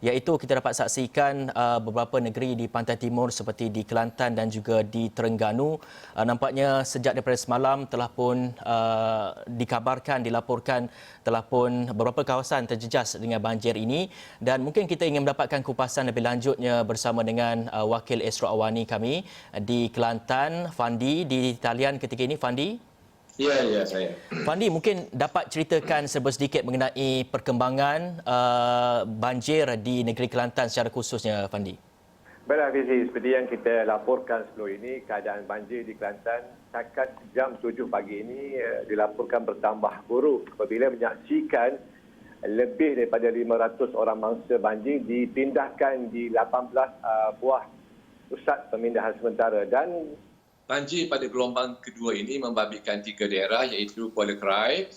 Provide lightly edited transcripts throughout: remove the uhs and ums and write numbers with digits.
iaitu kita dapat saksikan beberapa negeri di pantai timur seperti di Kelantan dan juga di Terengganu. Nampaknya sejak daripada semalam telah pun dilaporkan telah pun beberapa kawasan terjejas dengan banjir ini, dan mungkin kita ingin mendapatkan kupasan lebih lanjutnya bersama dengan Wakil Esro Awani kami di Kelantan, Fandi di talian ketika ini. Fandi? Ya, saya. Fandi, mungkin dapat ceritakan sedikit mengenai perkembangan banjir di negeri Kelantan secara khususnya, Fandi. Baiklah, Fizi, seperti yang kita laporkan sebelum ini, keadaan banjir di Kelantan setakat jam 7 pagi ini dilaporkan bertambah buruk apabila menyaksikan lebih daripada 500 orang mangsa banjir dipindahkan di 18 buah pusat pemindahan sementara. Dan banjir pada gelombang kedua ini membabitkan 3 daerah iaitu Kuala Krai,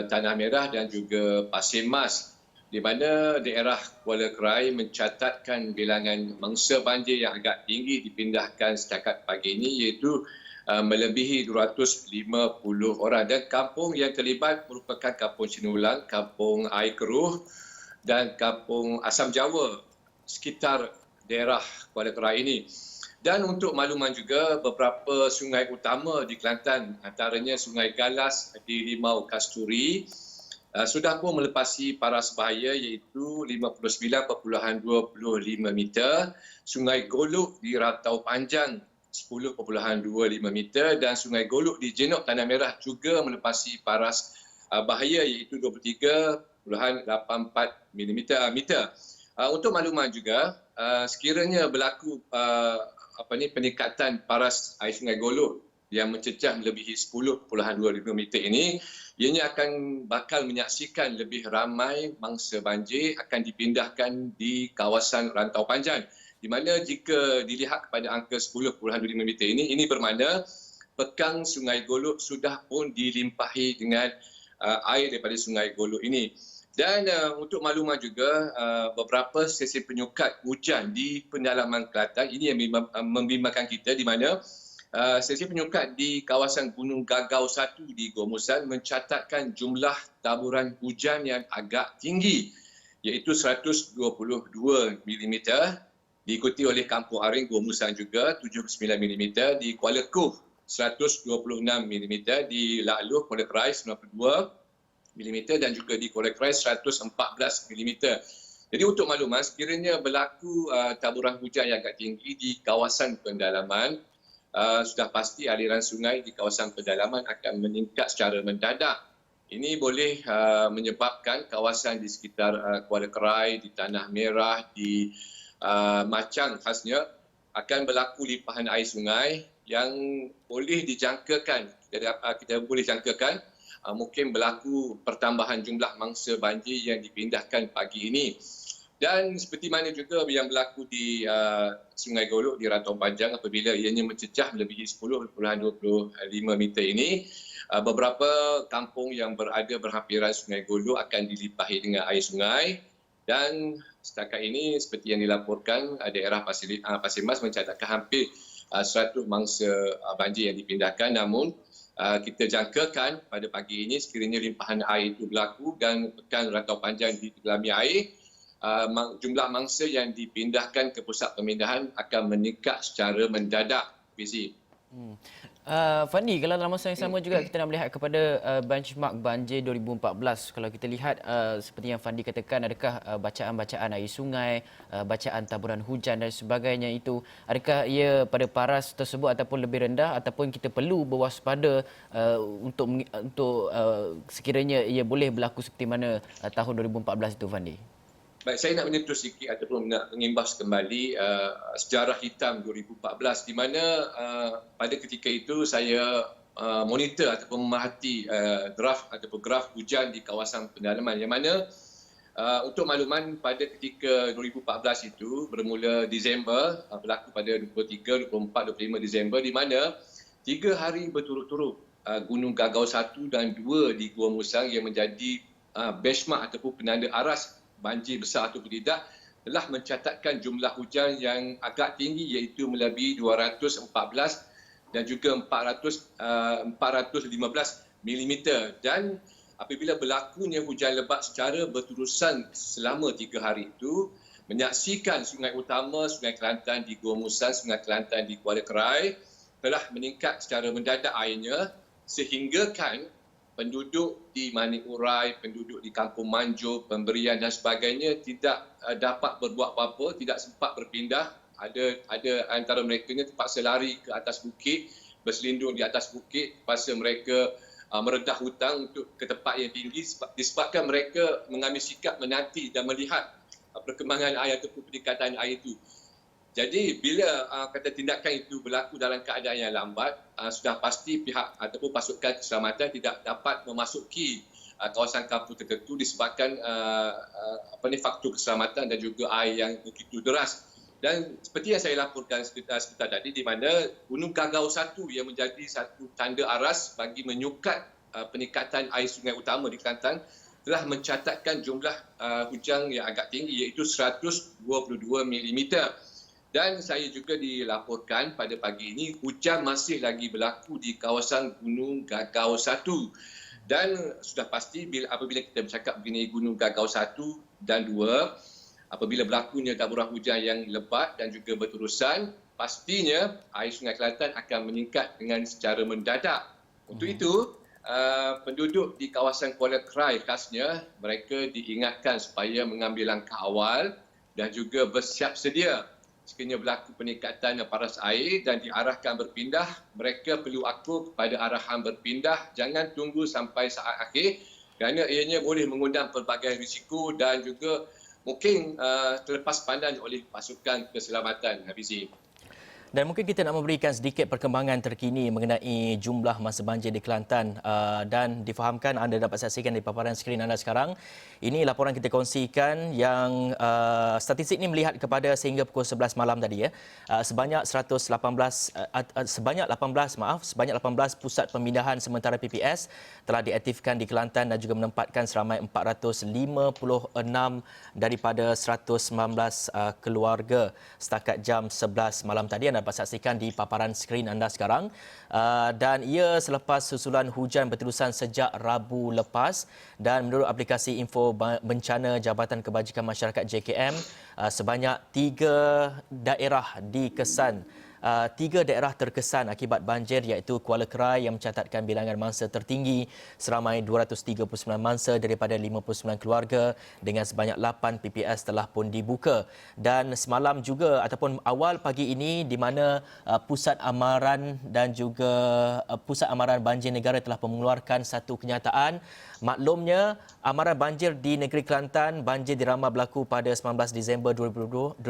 Tanah Merah dan juga Pasir Mas, di mana daerah Kuala Krai mencatatkan bilangan mangsa banjir yang agak tinggi dipindahkan setakat pagi ini, iaitu melebihi 250 orang, dan kampung yang terlibat merupakan Kampung Sinulang, Kampung Air Keruh dan Kampung Asam Jawa sekitar daerah Kuala Krai ini. Dan untuk makluman juga, beberapa sungai utama di Kelantan, antaranya Sungai Galas di Limau Kasturi, sudah pun melepasi paras bahaya iaitu 59.25 meter, Sungai Golok di Ratau Panjang 10.25 meter, dan Sungai Golok di Jenok Tanah Merah juga melepasi paras bahaya iaitu 23.84 meter. Untuk makluman juga, sekiranya berlaku peningkatan paras air Sungai Golok yang mencecah melebihi 10.25 meter ini, ianya akan bakal menyaksikan lebih ramai mangsa banjir akan dipindahkan di kawasan Rantau Panjang, di mana jika dilihat kepada angka 10.25 meter ini bermakna pekang Sungai Golok sudah pun dilimpahi dengan air daripada Sungai Golok ini. Dan untuk makluman juga, beberapa sesi penyukat hujan di pendalaman Kelantan ini yang membimbangkan kita, di mana sesi penyukat di kawasan Gunung Gagau 1 di Gua Musang mencatatkan jumlah taburan hujan yang agak tinggi iaitu 122 mm, diikuti oleh Kampung Aring Gua Musang juga 79 mm, di Kuala Kuh 126 mm, di Lak Luh Kuala Krai 92 mm dan juga di Kuala Krai 114 mm. Jadi untuk makluman, sekiranya berlaku taburan hujan yang agak tinggi di kawasan pendalaman, sudah pasti aliran sungai di kawasan pendalaman akan meningkat secara mendadak. Ini boleh menyebabkan kawasan di sekitar Kuala Krai, di Tanah Merah, di Machang khasnya akan berlaku limpahan air sungai yang boleh dijangkakan, kita boleh jangkakan mungkin berlaku pertambahan jumlah mangsa banjir yang dipindahkan pagi ini. Dan seperti mana juga yang berlaku di Sungai Golok di Rantau Panjang, apabila ianya mencecah melebihi 10.25 meter ini, beberapa kampung yang berada berhampiran Sungai Golok akan dilimpahi dengan air sungai. Dan setakat ini seperti yang dilaporkan, daerah Pasir Mas mencatatkan hampir 100 mangsa banjir yang dipindahkan. Namun kita jangkakan pada pagi ini sekiranya limpahan air itu berlaku dan pekan Rantau Panjang ditenggelami air, jumlah mangsa yang dipindahkan ke pusat pemindahan akan meningkat secara mendadak. Fizi. Fandi, kalau dalam masa yang sama juga kita nak melihat kepada benchmark banjir 2014. Kalau kita lihat seperti yang Fandi katakan, adakah bacaan-bacaan air sungai, bacaan taburan hujan dan sebagainya itu, adakah ia pada paras tersebut ataupun lebih rendah, ataupun kita perlu berwaspada untuk sekiranya ia boleh berlaku seperti mana tahun 2014 itu, Fandi? Baik, saya nak menyentuh sikit ataupun nak mengimbas kembali sejarah hitam 2014, di mana pada ketika itu saya monitor ataupun memerhati graf hujan di kawasan pendalaman, yang mana untuk makluman pada ketika 2014 itu bermula Disember, berlaku pada 23, 24, 25 Disember, di mana 3 hari berturut-turut Gunung Gagau 1 dan 2 di Gua Musang yang menjadi benchmark ataupun penanda aras banjir besar atau tidak, telah mencatatkan jumlah hujan yang agak tinggi iaitu melebihi 214 dan juga 415 mm. Dan apabila berlakunya hujan lebat secara berterusan selama 3 hari itu, menyaksikan sungai utama, Sungai Kelantan di Gua Musang, Sungai Kelantan di Kuala Krai telah meningkat secara mendadak airnya sehingga kan penduduk di Manik Urai, penduduk di Kampung Manjur, Pemberian dan sebagainya tidak dapat berbuat apa-apa, tidak sempat berpindah. Ada antara mereka ni terpaksa lari ke atas bukit, berselindung di atas bukit, terpaksa mereka meredah hutang untuk ke tempat yang tinggi disebabkan mereka mengambil sikap menanti dan melihat perkembangan air ataupun peningkatan air itu. Jadi bila kata tindakan itu berlaku dalam keadaan yang lambat, sudah pasti pihak ataupun pasukan keselamatan tidak dapat memasuki kawasan kampung tertentu disebabkan faktor keselamatan dan juga air yang begitu deras. Dan seperti yang saya laporkan sebentar tadi, di mana Gunung Gagau 1 yang menjadi satu tanda aras bagi menyukat peningkatan air sungai utama di Kelantan telah mencatatkan jumlah hujan yang agak tinggi iaitu 122 mm. Dan saya juga dilaporkan pada pagi ini hujan masih lagi berlaku di kawasan Gunung Gagau 1. Dan sudah pasti apabila kita bercakap begini Gunung Gagau 1 dan 2, apabila berlakunya taburan hujan yang lebat dan juga berterusan, pastinya air Sungai Kelantan akan meningkat dengan secara mendadak. Untuk itu, penduduk di kawasan Kuala Krai khasnya, mereka diingatkan supaya mengambil langkah awal dan juga bersiap sedia. Sekiranya berlaku peningkatan paras air dan diarahkan berpindah, mereka perlu akur kepada arahan berpindah. Jangan tunggu sampai saat akhir kerana ianya boleh mengundang pelbagai risiko dan juga mungkin terlepas pandang oleh pasukan keselamatan, Hafizi. Dan mungkin kita nak memberikan sedikit perkembangan terkini mengenai jumlah masa banjir di Kelantan dan difahamkan anda dapat saksikan di paparan skrin anda sekarang. Ini laporan kita kongsikan yang statistik ini melihat kepada sehingga pukul 11 malam tadi ya. Sebanyak 18 pusat pemindahan sementara PPS telah diaktifkan di Kelantan dan juga menempatkan seramai 456 daripada 119 keluarga setakat jam 11 malam tadi. Anda dapat saksikan di paparan skrin anda sekarang. Dan ia selepas susulan hujan berterusan sejak Rabu lepas, dan menurut aplikasi info bencana Jabatan Kebajikan Masyarakat JKM, sebanyak 3 daerah terkesan akibat banjir iaitu Kuala Krai yang mencatatkan bilangan mangsa tertinggi seramai 239 mangsa daripada 59 keluarga dengan sebanyak 8 PPS telah pun dibuka. Dan semalam juga ataupun awal pagi ini di mana Pusat Amaran dan juga Pusat Amaran Banjir Negara telah mengeluarkan satu kenyataan. Maklumnya, amaran banjir di negeri Kelantan, banjir diramal berlaku pada 19 Disember 2020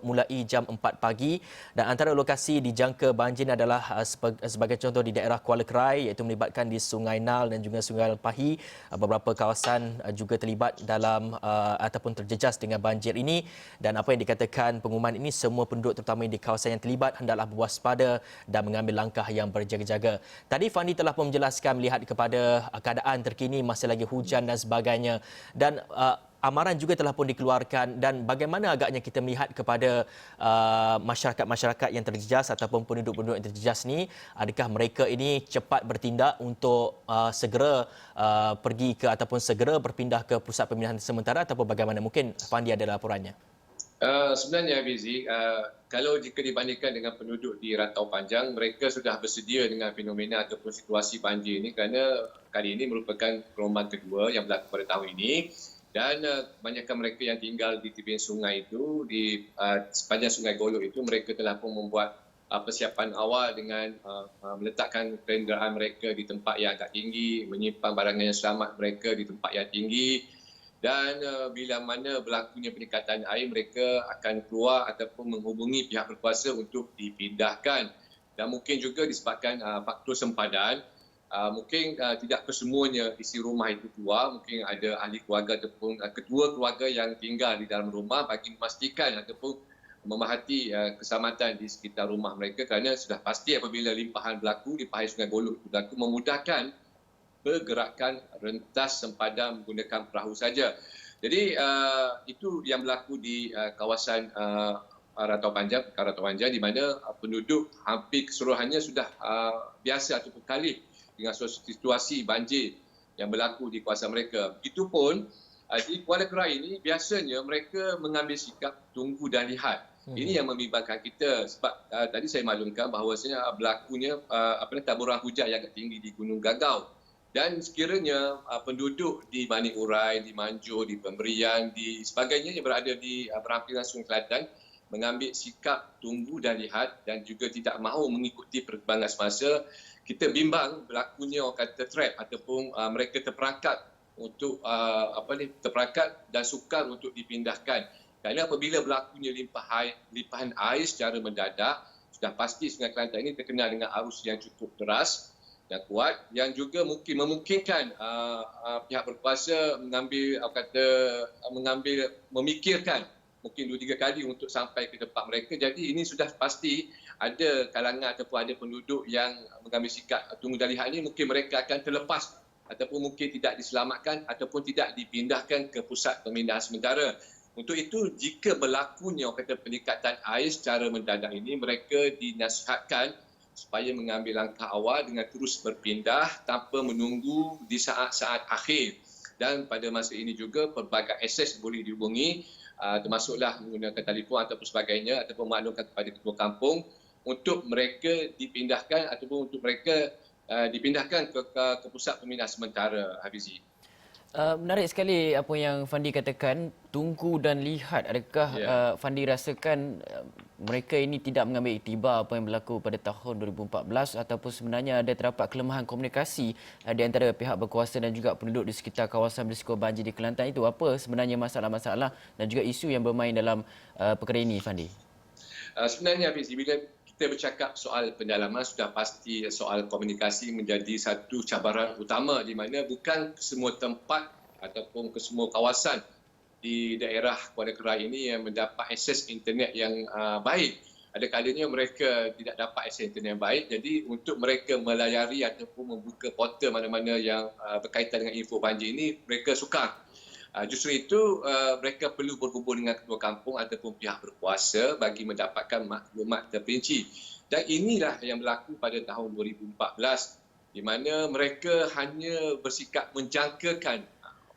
mulai jam 4 pagi, dan antara lokasi dijangka banjir adalah sebagai contoh di daerah Kuala Krai iaitu melibatkan di Sungai Nal dan juga Sungai Alpahi. Beberapa kawasan juga terlibat dalam ataupun terjejas dengan banjir ini, dan apa yang dikatakan pengumuman ini, semua penduduk terutama di kawasan yang terlibat hendaklah berwaspada dan mengambil langkah yang berjaga-jaga. Tadi Fandi telah pun menjelaskan melihat kepada keadaan terkini, masih lagi hujan dan sebagainya, dan amaran juga telah pun dikeluarkan. Dan bagaimana agaknya kita melihat kepada masyarakat-masyarakat yang terjejas ataupun penduduk-penduduk yang terjejas ni, adakah mereka ini cepat bertindak untuk segera pergi ke ataupun segera berpindah ke pusat pemindahan sementara ataupun bagaimana? Mungkin Fandi ada laporannya. Sebenarnya Fizi, kalau jika dibandingkan dengan penduduk di Rantau Panjang, mereka sudah bersedia dengan fenomena ataupun situasi banjir ini kerana kali ini merupakan gelombang kedua yang berlaku pada tahun ini, dan kebanyakan mereka yang tinggal di tepian sungai itu, di sepanjang Sungai Golok itu, mereka telah pun membuat persiapan awal dengan meletakkan kenderaan mereka di tempat yang agak tinggi, menyimpan barangan yang selamat mereka di tempat yang tinggi. Dan bila mana berlakunya peningkatan air, mereka akan keluar ataupun menghubungi pihak berkuasa untuk dipindahkan. Dan mungkin juga disebabkan faktor sempadan, mungkin tidak kesemuanya isi rumah itu keluar. Mungkin ada ahli keluarga ataupun ketua keluarga yang tinggal di dalam rumah bagi memastikan ataupun memerhati keselamatan di sekitar rumah mereka, kerana sudah pasti apabila limpahan berlaku, limpahan Sungai Golok itu berlaku, memudahkan pergerakan rentas sempadan menggunakan perahu saja. Jadi itu yang berlaku di kawasan Rantau Panjang di mana penduduk hampir keseluruhannya sudah biasa ataupun kalih dengan situasi banjir yang berlaku di kawasan mereka. Begitupun di Kuala Krai ini biasanya mereka mengambil sikap tunggu dan lihat. Ini yang membimbangkan kita sebab tadi saya maklumkan bahawasanya berlakunya taburan hujan yang agak tinggi di Gunung Gagau. Dan sekiranya penduduk di Bani Urai, di Manjur, di Pemberian, di sebagainya yang berada di berhampiran Sungai Kelantan mengambil sikap tunggu dan lihat dan juga tidak mahu mengikuti perkembangan semasa, kita bimbang berlakunya orang kata trap ataupun mereka terperangkap untuk terperangkap dan sukar untuk dipindahkan. Kerana apabila berlakunya limpahan air secara mendadak, sudah pasti Sungai Kelantan ini terkenal dengan arus yang cukup deras dan kuat yang juga memungkinkan pihak berkuasa memikirkan mungkin 2-3 kali untuk sampai ke tempat mereka. Jadi ini sudah pasti ada kalangan ataupun ada penduduk yang mengambil sikap tunggu dan lihat ini, mungkin mereka akan terlepas ataupun mungkin tidak diselamatkan ataupun tidak dipindahkan ke pusat pemindahan sementara. Untuk itu, jika berlakunya peningkatan air secara mendadak ini, mereka dinasihatkan supaya mengambil langkah awal dengan terus berpindah tanpa menunggu di saat-saat akhir. Dan pada masa ini juga pelbagai akses boleh dihubungi, termasuklah menggunakan telefon ataupun sebagainya, ataupun maklumkan kepada ketua kampung untuk mereka dipindahkan ataupun untuk mereka dipindahkan ke pusat pemindahan sementara, Hafizi. Menarik sekali apa yang Fandi katakan, tunggu dan lihat. Adakah Fandi rasakan mereka ini tidak mengambil iktibar apa yang berlaku pada tahun 2014 ataupun sebenarnya ada terdapat kelemahan komunikasi di antara pihak berkuasa dan juga penduduk di sekitar kawasan berisiko banjir di Kelantan itu? Apa sebenarnya masalah-masalah dan juga isu yang bermain dalam perkara ini, Fandi? Sebenarnya, Hafiz, bila kita bercakap soal pendalaman, sudah pasti soal komunikasi menjadi satu cabaran utama di mana bukan semua tempat ataupun ke semua kawasan di daerah Kuala Krai ini yang mendapat akses internet yang baik. Ada kalanya mereka tidak dapat akses internet yang baik, jadi untuk mereka melayari ataupun membuka portal mana-mana yang berkaitan dengan info banjir ini, mereka sukar. Justru itu mereka perlu berhubung dengan ketua kampung ataupun pihak berkuasa bagi mendapatkan maklumat terperinci. Dan inilah yang berlaku pada tahun 2014 di mana mereka hanya bersikap menjangkakan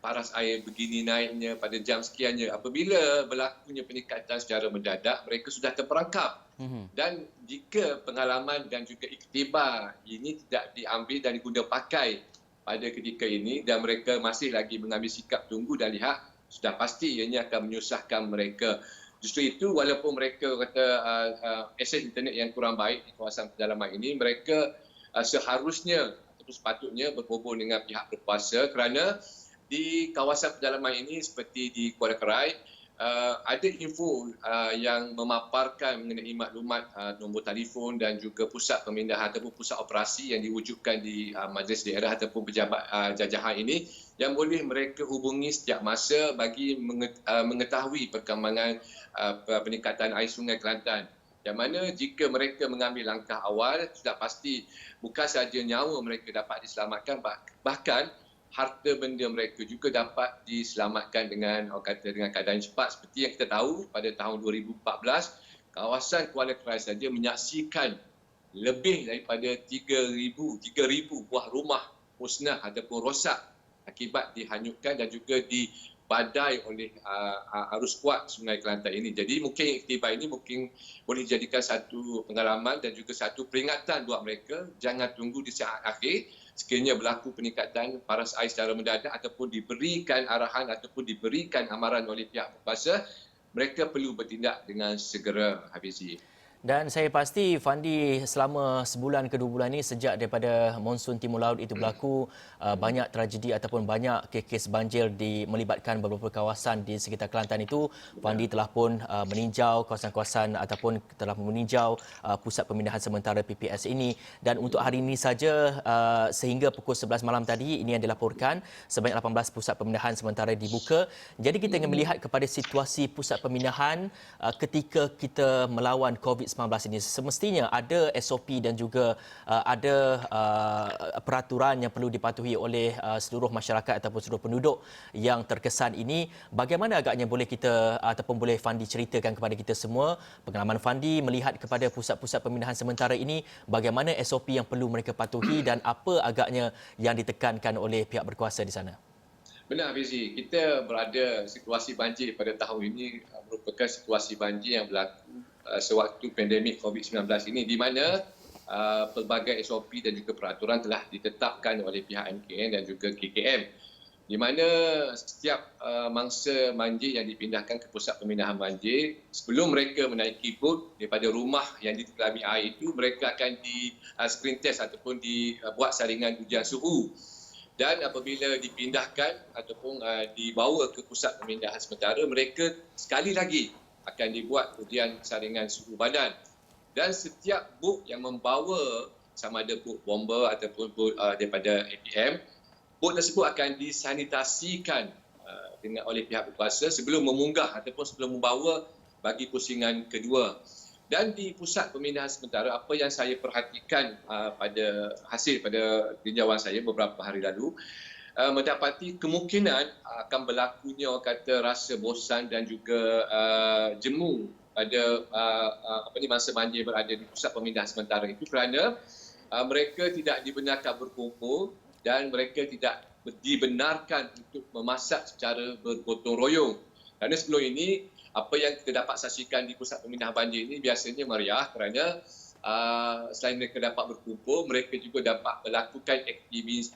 paras air begini naiknya pada jam sekiannya. Apabila berlakunya peningkatan secara mendadak, mereka sudah terperangkap. Dan jika pengalaman dan juga iktibar ini tidak diambil dan diguna pakai pada ketika ini dan mereka masih lagi mengambil sikap tunggu dan lihat, sudah pasti ianya akan menyusahkan mereka. Justru itu, walaupun mereka kata akses internet yang kurang baik di kawasan pedalaman ini, mereka seharusnya ataupun sepatutnya berhubung dengan pihak berkuasa kerana di kawasan pedalaman ini seperti di Kuala Krai, ada info yang memaparkan mengenai maklumat nombor telefon dan juga pusat pemindahan ataupun pusat operasi yang diwujudkan di majlis daerah ataupun pejabat jajahan ini yang boleh mereka hubungi setiap masa bagi mengetahui perkembangan peningkatan air Sungai Kelantan. Yang mana jika mereka mengambil langkah awal, sudah pasti bukan sahaja nyawa mereka dapat diselamatkan, bahkan harta benda mereka juga dapat diselamatkan dengan keadaan cepat. Seperti yang kita tahu pada tahun 2014, kawasan Kuala Krai saja menyaksikan lebih daripada 3,000 buah rumah musnah ataupun rosak akibat dihanyutkan dan juga dibadai oleh arus kuat Sungai Kelantan ini. Jadi mungkin iktibar ini mungkin boleh dijadikan satu pengalaman dan juga satu peringatan buat mereka. Jangan tunggu di saat akhir. Sekiranya berlaku peningkatan paras air secara mendadak ataupun diberikan arahan ataupun diberikan amaran oleh pihak berkuasa, mereka perlu bertindak dengan segera, Hafizi. Dan saya pasti Fandi selama sebulan ke 2 bulan ini sejak daripada monsun timur laut itu berlaku, banyak tragedi ataupun banyak kes banjir melibatkan beberapa kawasan di sekitar Kelantan itu. Fandi telah pun meninjau kawasan-kawasan ataupun telah meninjau pusat pemindahan sementara PPS ini. Dan untuk hari ini saja sehingga pukul 11 malam tadi ini yang dilaporkan sebanyak 18 pusat pemindahan sementara dibuka. Jadi kita ingin melihat kepada situasi pusat pemindahan ketika kita melawan COVID-19 COVID-19 ini, semestinya ada SOP dan juga ada peraturan yang perlu dipatuhi oleh seluruh masyarakat ataupun seluruh penduduk yang terkesan ini. Bagaimana agaknya boleh kita ataupun boleh Fandi ceritakan kepada kita semua pengalaman Fandi melihat kepada pusat-pusat pemindahan sementara ini, bagaimana SOP yang perlu mereka patuhi dan apa agaknya yang ditekankan oleh pihak berkuasa di sana? Benar, Fizi. Kita berada situasi banjir pada tahun ini merupakan situasi banjir yang berlaku sewaktu pandemik COVID-19 ini, di mana pelbagai SOP dan juga peraturan telah ditetapkan oleh pihak MKN dan juga KKM, di mana setiap mangsa banjir yang dipindahkan ke pusat pemindahan banjir, sebelum mereka menaiki bot daripada rumah yang ditelami air itu, mereka akan di screen test ataupun dibuat saringan ujian suhu. Dan apabila dipindahkan ataupun dibawa ke pusat pemindahan sementara, mereka sekali lagi akan dibuat ujian saringan suhu badan. Dan setiap bot yang membawa, sama ada bot bomber ataupun bot daripada APM, bot tersebut akan disanitasikan oleh pihak berkuasa sebelum memunggah ataupun sebelum membawa bagi pusingan kedua. Dan di pusat pemindahan sementara, apa yang saya perhatikan pada tinjauan saya beberapa hari lalu, mendapati kemungkinan akan berlakunya rasa bosan dan juga jemu pada masa banjir berada di pusat pemindahan sementara itu, kerana mereka tidak dibenarkan berkumpul dan mereka tidak dibenarkan untuk memasak secara bergotong royong. Kerana sebelum ini, apa yang kita dapat saksikan di pusat pemindahan banjir ini biasanya meriah, kerana selain mereka dapat berkumpul, mereka juga dapat melakukan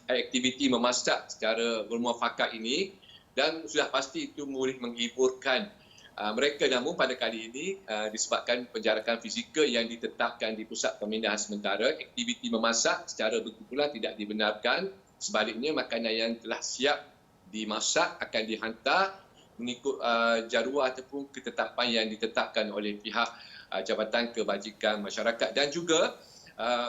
aktiviti memasak secara bermuafakat ini, dan sudah pasti itu boleh menghiburkan mereka. Namun pada kali ini disebabkan penjarakan fizikal yang ditetapkan di pusat pemindahan sementara, aktiviti memasak secara berkumpulan tidak dibenarkan. Sebaliknya, makanan yang telah siap dimasak akan dihantar mengikut jadual ataupun ketetapan yang ditetapkan oleh pihak Jabatan Kebajikan Masyarakat. Dan juga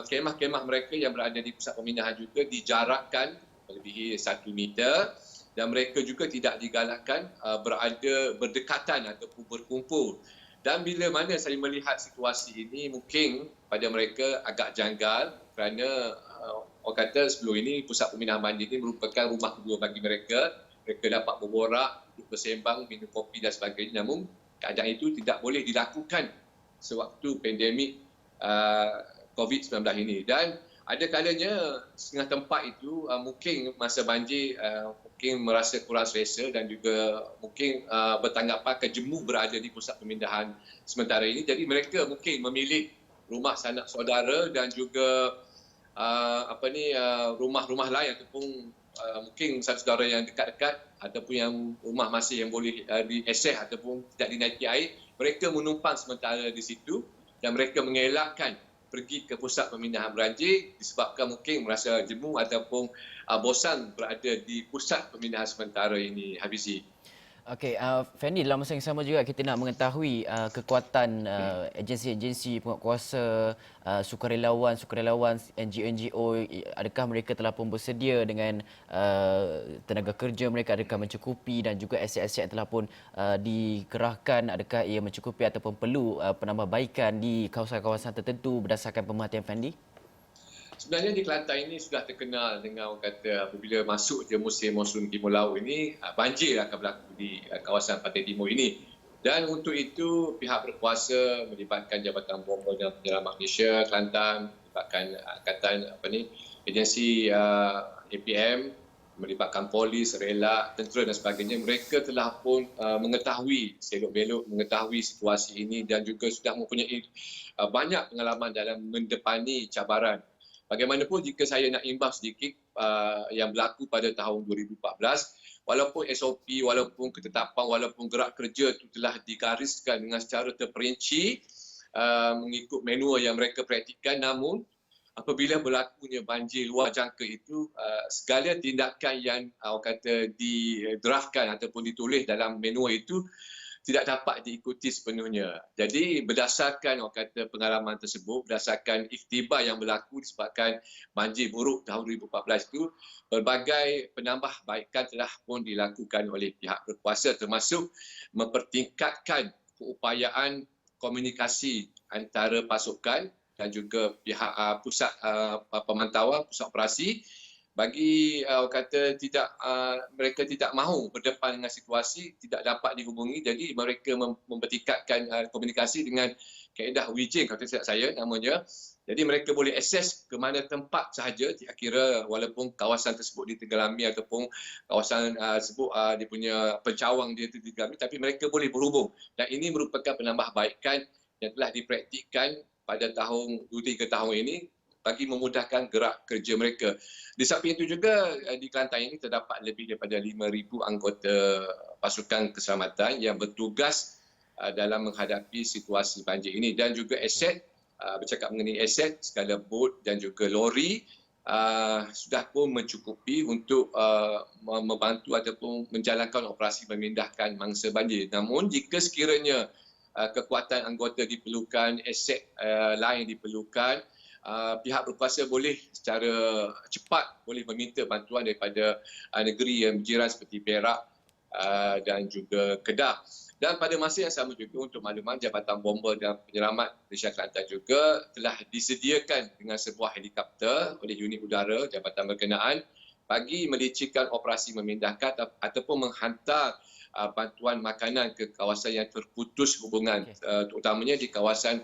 kemah-kemah mereka yang berada di pusat pemindahan juga dijarakkan melebihi 1 meter, dan mereka juga tidak digalakkan berada berdekatan ataupun berkumpul. Dan bila mana saya melihat situasi ini, mungkin pada mereka agak janggal, kerana orang kata sebelum ini pusat pemindahan banjir ini merupakan rumah kedua bagi mereka. Mereka dapat berborak, bersembang, minum kopi dan sebagainya. Namun keadaan itu tidak boleh dilakukan sewaktu pandemik COVID-19 ini. Dan ada kalanya setengah tempat itu mungkin masa banjir mungkin merasa kurang selesa dan juga mungkin bertanggapan kejemu berada di pusat pemindahan sementara ini. Jadi mereka mungkin memilih rumah sanak saudara dan juga rumah-rumah lain ataupun mungkin saudara yang dekat-dekat ataupun yang rumah masih yang boleh diakses ataupun tidak dinaiki air, mereka menumpang sementara di situ dan mereka mengelakkan pergi ke pusat pemindahan banjir disebabkan mungkin merasa jemu ataupun bosan berada di pusat pemindahan sementara ini, Hafizi. Okey, Fendi, dalam masa yang sama juga kita nak mengetahui kekuatan agensi-agensi penguatkuasa, sukarelawan, NGO, adakah mereka telah pun bersedia dengan tenaga kerja mereka, adakah mencukupi, dan juga aset-aset yang telah pun dikerahkan, adakah ia mencukupi ataupun perlu penambahbaikan di kawasan-kawasan tertentu berdasarkan pemerhatian Fendi? Sebenarnya di Kelantan ini sudah terkenal dengan orang kata apabila masuk je musim monsun timur laut ini, banjir akan berlaku di kawasan pantai timur ini. Dan untuk itu pihak berkuasa melibatkan Jabatan Bomber dan Penyelamat Malaysia Kelantan, melibatkan angkatan agensi APM, melibatkan polis, rela, tentera dan sebagainya. Mereka telah pun mengetahui selok-belok mengetahui situasi ini dan juga sudah mempunyai banyak pengalaman dalam mendepani cabaran. Bagaimanapun jika saya nak imbas sedikit yang berlaku pada tahun 2014, walaupun SOP, walaupun ketetapan, walaupun gerak kerja itu telah digariskan dengan secara terperinci mengikut manual yang mereka praktikkan, namun apabila berlakunya banjir luar jangka itu, segala tindakan yang orang kata didraftkan ataupun ditulis dalam manual itu tidak dapat diikuti sepenuhnya. Jadi berdasarkan orang kata pengalaman tersebut, berdasarkan iktibar yang berlaku disebabkan banjir buruk tahun 2014 itu, berbagai penambahbaikan telah pun dilakukan oleh pihak berkuasa termasuk mempertingkatkan keupayaan komunikasi antara pasukan dan juga pihak pusat pemantauan, pusat operasi bagi mereka tidak mahu berdepan dengan situasi, tidak dapat dihubungi, jadi mereka mempertingkatkan komunikasi dengan kaedah Wijing, kalau tidak saya namanya. Jadi mereka boleh akses ke mana tempat sahaja, tidak kira walaupun kawasan tersebut ditenggelami ataupun kawasan tersebut dia punya pencawang dia ditenggelami, tapi mereka boleh berhubung. Dan ini merupakan penambahbaikan yang telah dipraktikkan pada tahun 2-3 tahun ini bagi memudahkan gerak kerja mereka. Di samping itu juga di Kelantan ini terdapat lebih daripada 5,000 anggota pasukan keselamatan yang bertugas dalam menghadapi situasi banjir ini, dan juga aset, bercakap mengenai aset, segala bot dan juga lori sudah pun mencukupi untuk membantu ataupun menjalankan operasi memindahkan mangsa banjir. Namun jika sekiranya kekuatan anggota diperlukan, aset lain diperlukan, pihak berkuasa boleh secara cepat boleh meminta bantuan daripada negeri yang berjiran seperti Perak dan juga Kedah. Dan pada masa yang sama juga, untuk makluman, Jabatan Bomber dan Penyelamat Malaysia Kelantan juga telah disediakan dengan sebuah helikopter oleh unit udara Jabatan berkenaan bagi melecehkan operasi memindahkan ataupun menghantar bantuan makanan ke kawasan yang terputus hubungan, terutamanya di kawasan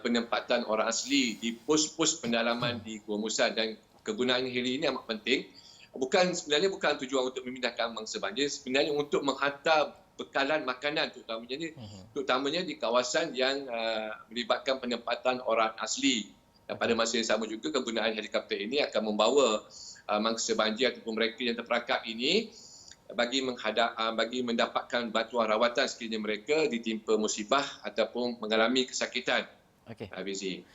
penempatan orang asli di pos-pos pendalaman di Gua Musa. Dan kegunaan heli ini amat penting. Sebenarnya bukan tujuan untuk memindahkan mangsa banjir, sebenarnya untuk menghantar bekalan makanan, terutamanya di kawasan yang melibatkan penempatan orang asli. Dan pada masa yang sama juga, kegunaan helikopter ini akan membawa mangsa banjir ataupun mereka yang terperangkap ini bagi mendapatkan bantuan rawatan sekiranya mereka ditimpa musibah ataupun mengalami kesakitan. Okey. Fizi.